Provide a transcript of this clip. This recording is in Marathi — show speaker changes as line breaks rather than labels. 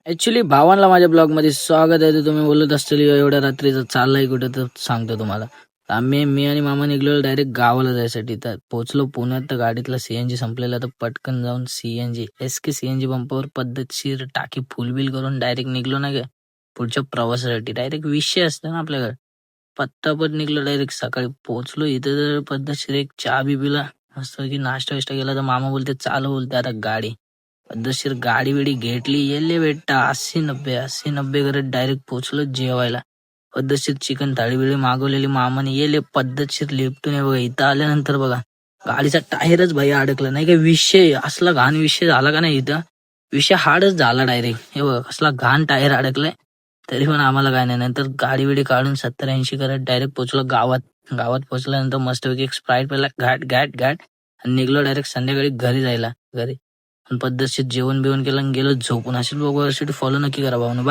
ऍक्च्युली भावांना माझ्या ब्लॉग मध्ये स्वागत आहे. तर तुम्ही बोलत असतील एवढ्या रात्रीचं चाललंय कुठं, तर सांगतो तुम्हाला. मी आणि मामा निघलो डायरेक्ट गावाला जायसाठी. तर पोहोचलो पुण्यात, तर गाडीतला सीएनजी संपलेला. तर पटकन जाऊन सीएनजी सीएनजी पंपावर पद्धतशीर टाकी फुलबिल करून डायरेक्ट निघलो ना ग पुढच्या प्रवासासाठी. डायरेक्ट विषय असतो ना आपल्याकडे. पत्तापट निघलो डायरेक्ट. सकाळी पोहोचलो इथे तर पद्धतशीर एक चहा बी पिला, मस्त की नाश्ता विष्टा केला. तर मामा बोलते चालू, बोलते आता गाडी. पद्धतशीर गाडी बिडी घेतली, येले बेटा 80-90 करत डायरेक्ट पोहोचलो जेवायला. पद्धतशीर चिकन थाळी बिळी मागवलेली मामाने, येले पद्धतशीर लिफ्टून. बघा इथं आल्यानंतर बघा गाडीचा टायरच भाई अडकला. नाही काय विषय, असला घाण विषय झाला का नाही इथं. विषय हार्डच झाला डायरेक्ट. हे बघा कसला घाण टायर अडकलाय. तरी पण आम्हाला काय नाही. नंतर गाडी बिडी काढून 70-80 करत डायरेक्ट पोहोचलो गावात. गावात पोहोचल्यानंतर मस्तपैकी एक स्प्राईट प्यायला, घाट घाट घाट, आणि निघलो डायरेक्ट संध्याकाळी घरी जायला. घरी पद्धतशीर जेवण बिवण केलं आणि गेलो झोपून. अशीच बघू फॉलो नक्की करा भाऊ. बाय.